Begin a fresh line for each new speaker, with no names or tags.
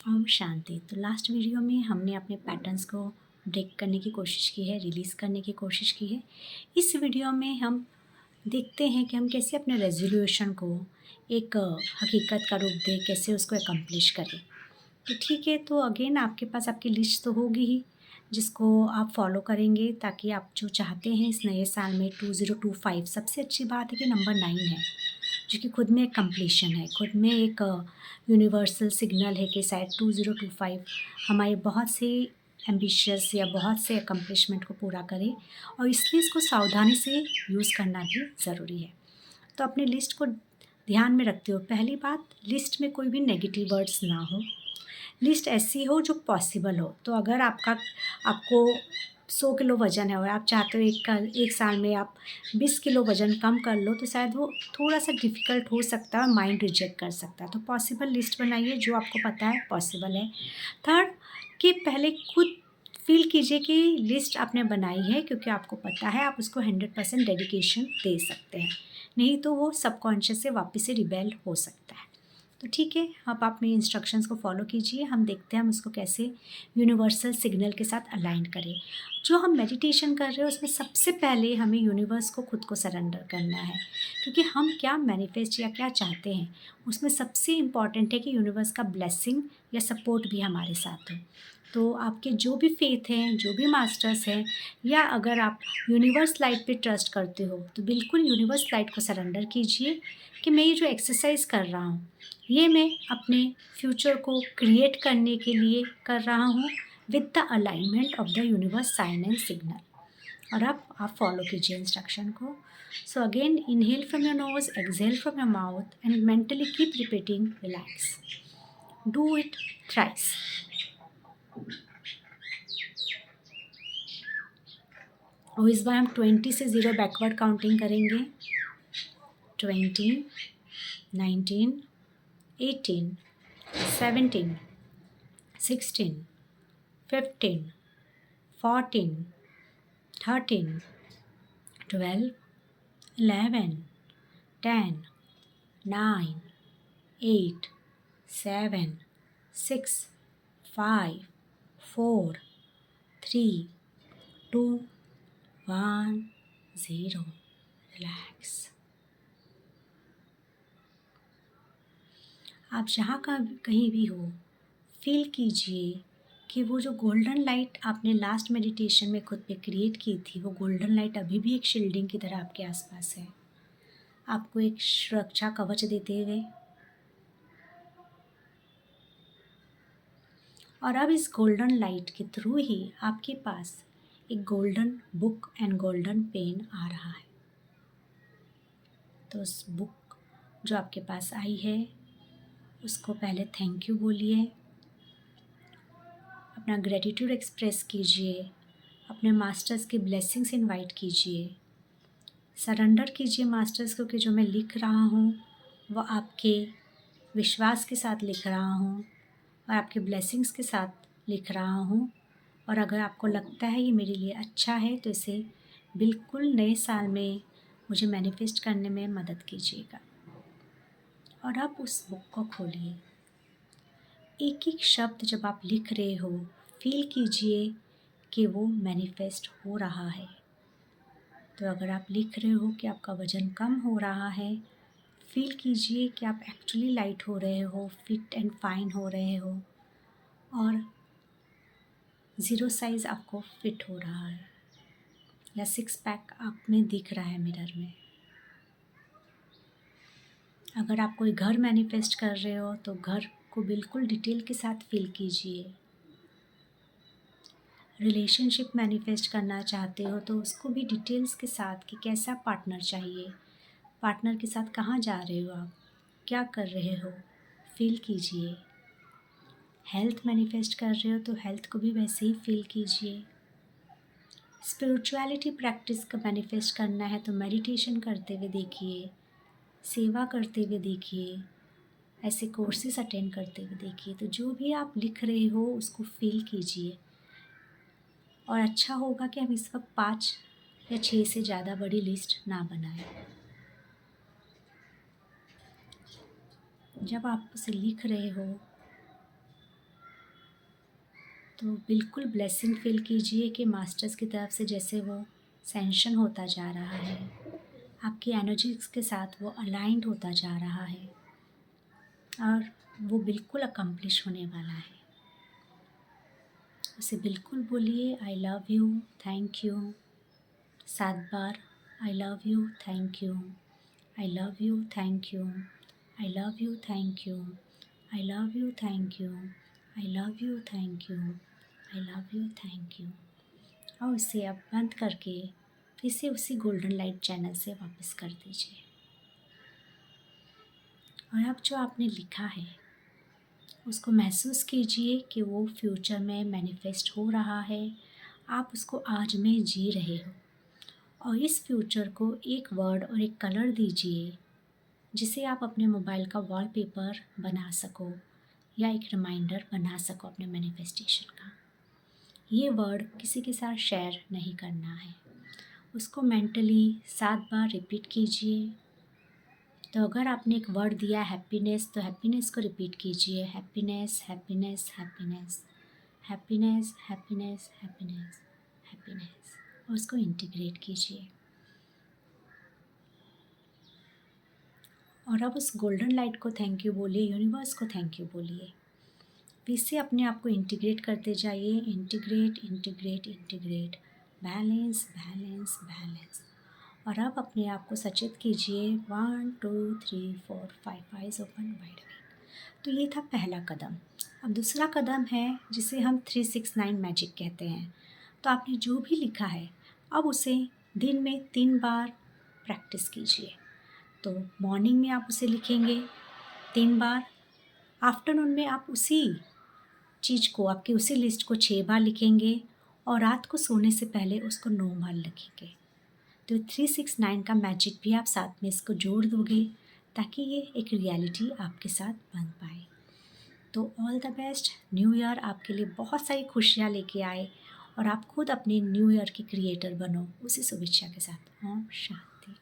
ओम शांति। तो last video में हमने अपने पैटर्न्स को ब्रेक करने की कोशिश की है, रिलीज़ करने की कोशिश की है। इस वीडियो में हम देखते हैं कि हम कैसे अपने रेज़ोल्यूशन को एक हकीकत का रूप दें, कैसे उसको एकम्प्लिश करें। तो ठीक है, तो अगेन आपके पास आपकी लिस्ट तो होगी ही, जिसको आप फॉलो करेंगे ताकि आप जो चाहते हैं इस नए साल में 2025। सबसे अच्छी बात है कि नंबर 9 है, जो कि खुद में एक कंप्लीशन है, खुद में एक यूनिवर्सल सिग्नल है कि शायद 2025 हमारे बहुत से एम्बिशियस या बहुत से अकम्प्लिशमेंट को पूरा करे, और इसलिए इसको सावधानी से यूज़ करना भी ज़रूरी है। तो अपनी लिस्ट को ध्यान में रखते हुए, पहली बात, लिस्ट में कोई भी नेगेटिव वर्ड्स ना हो। लिस्ट ऐसी हो जो पॉसिबल हो। तो अगर आपको 100 किलो वज़न है और आप चाहते हो एक साल में आप 20 किलो वज़न कम कर लो, तो शायद वो थोड़ा-सा डिफ़िकल्ट हो सकता है और माइंड रिजेक्ट कर सकता है। तो पॉसिबल लिस्ट बनाइए जो आपको पता है पॉसिबल है। थर्ड, कि पहले खुद फ़ील कीजिए कि लिस्ट आपने बनाई है, क्योंकि आपको पता है आप उसको 100% डेडिकेशन दे सकते हैं। नहीं तो वो सबकॉन्शियस से वापस से रिबेल हो सकता है। तो ठीक है, अब आप मेरे इंस्ट्रक्शंस को फॉलो कीजिए। हम देखते हैं हम उसको कैसे यूनिवर्सल सिग्नल के साथ अलाइन करें। जो हम मेडिटेशन कर रहे हैं उसमें सबसे पहले हमें यूनिवर्स को खुद को सरेंडर करना है, क्योंकि हम क्या मैनिफेस्ट या क्या चाहते हैं उसमें सबसे इम्पॉर्टेंट है कि यूनिवर्स का ब्लेसिंग या सपोर्ट भी हमारे साथ हो। तो आपके जो भी फेथ हैं, जो भी मास्टर्स हैं, या अगर आप यूनिवर्स लाइट पे ट्रस्ट करते हो, तो बिल्कुल यूनिवर्स लाइट को सरेंडर कीजिए कि मैं ये जो एक्सरसाइज कर रहा हूँ, ये मैं अपने फ्यूचर को क्रिएट करने के लिए कर रहा हूँ, with the alignment of the universe sign and signal. और अब आप फॉलो कीजिए इंस्ट्रक्शन को। So again, inhale from your nose, exhale from your mouth, and mentally keep repeating relax. Do it thrice. और इस बार हम 20 से 0 बैकवर्ड काउंटिंग करेंगे। 20, 19, 18, 17, 16, 15, 14, 13, 12, 11, 10, 9, 8, 7, 6, 5, 4, 3, 2, 1, 0। रिलैक्स। आप जहाँ का कहीं भी हो, फील कीजिए कि वो जो गोल्डन लाइट आपने लास्ट मेडिटेशन में खुद पे क्रिएट की थी, वो गोल्डन लाइट अभी भी एक शील्डिंग की तरह आपके आसपास है, आपको एक सुरक्षा कवच देते हुए। और अब इस गोल्डन लाइट के थ्रू ही आपके पास एक golden book and golden pen आ रहा है। तो उस बुक जो आपके पास आई है उसको पहले थैंक यू बोलिए, अपना ग्रेटिट्यूड एक्सप्रेस कीजिए, अपने मास्टर्स की ब्लेसिंग्स इनवाइट कीजिए, सरेंडर कीजिए मास्टर्स को कि जो मैं लिख रहा हूँ वो आपके विश्वास के साथ लिख रहा हूँ और आपके ब्लेसिंग्स के साथ लिख रहा हूँ। और अगर आपको लगता है ये मेरे लिए अच्छा है तो इसे बिल्कुल नए साल में मुझे मैनिफेस्ट करने में मदद कीजिएगा। और अब उस बुक को खोलिए। एक एक शब्द जब आप लिख रहे हो, फील कीजिए कि वो मैनिफेस्ट हो रहा है। तो अगर आप लिख रहे हो कि आपका वज़न कम हो रहा है, फील कीजिए कि आप एक्चुअली लाइट हो रहे हो, फिट एंड फाइन हो रहे हो, और 0 साइज़ आपको फिट हो रहा है, या 6 पैक आप में दिख रहा है मिरर में। अगर आप कोई घर मैनिफेस्ट कर रहे हो तो घर को बिल्कुल डिटेल के साथ फील कीजिए। रिलेशनशिप मैनिफेस्ट करना चाहते हो तो उसको भी डिटेल्स के साथ कि कैसा पार्टनर चाहिए, पार्टनर के साथ कहाँ जा रहे हो, आप क्या कर रहे हो, फील कीजिए। हेल्थ मैनिफेस्ट कर रहे हो तो हेल्थ को भी वैसे ही फील कीजिए। स्पिरिचुअलिटी प्रैक्टिस का मैनिफेस्ट करना है तो मेडिटेशन करते हुए देखिए, सेवा करते हुए देखिए, ऐसे कोर्सेज अटेंड करते हुए देखिए। तो जो भी आप लिख रहे हो उसको फील कीजिए। और अच्छा होगा कि हम इस वक्त 5 या 6 से ज़्यादा बड़ी लिस्ट ना बनाएं। जब आप उसे लिख रहे हो तो बिल्कुल ब्लेसिंग फ़ील कीजिए कि मास्टर्स की तरफ से जैसे वो सैंक्शन होता जा रहा है, आपकी एनर्जीज़ के साथ वो अलाइन्ड होता जा रहा है और वो बिल्कुल अकम्प्लिश होने वाला है। उसे बिल्कुल बोलिए I love you, thank you 7 bar. I love you, thank you, I love you, thank you, I love you, thank you, I love you, thank you, I love you, thank you, I love you, thank you. और उसे अब बंद करके फिर से उसी golden light channel से वापस कर दीजिए। और अब जो आपने लिखा है उसको महसूस कीजिए कि वो फ्यूचर में मैनिफेस्ट हो रहा है, आप उसको आज में जी रहे हो। और इस फ्यूचर को एक वर्ड और एक कलर दीजिए जिसे आप अपने मोबाइल का वॉलपेपर बना सको या एक रिमाइंडर बना सको अपने मैनिफेस्टेशन का। ये वर्ड किसी के साथ शेयर नहीं करना है, उसको मेंटली 7 बार रिपीट कीजिए। तो अगर आपने एक वर्ड दिया हैप्पीनेस, तो हैप्पीनेस को रिपीट कीजिए, happiness, happiness, happiness, happiness, happiness, happiness, happiness, और उसको इंटीग्रेट कीजिए। और अब उस गोल्डन लाइट को थैंक यू बोलिए, यूनिवर्स को थैंक यू बोलिए। फिर से अपने आप को इंटीग्रेट करते जाइए, integrate, integrate, integrate, balance, balance, balance. और अब अपने आप को सचेत कीजिए 1 2 3 4 5 आइज़ ओपन वाइड अवेक। तो ये था पहला कदम। अब दूसरा कदम है जिसे हम 369 मैजिक कहते हैं। तो आपने जो भी लिखा है अब उसे दिन में 3 बार प्रैक्टिस कीजिए। तो मॉर्निंग में आप उसे लिखेंगे 3 बार, आफ्टरनून में आप उसी चीज़ को, आपकी उसी लिस्ट को 6 बार लिखेंगे और रात को सोने से पहले उसको 9 बार लिखेंगे। तो 369 का मैजिक भी आप साथ में इसको जोड़ दोगे ताकि ये एक रियलिटी आपके साथ बन पाए। तो all the best, new year आपके लिए बहुत सारी खुशियाँ लेके आए और आप खुद अपने न्यू ईयर की क्रिएटर बनो उसी शुभेच्छा के साथ। ओम शांति।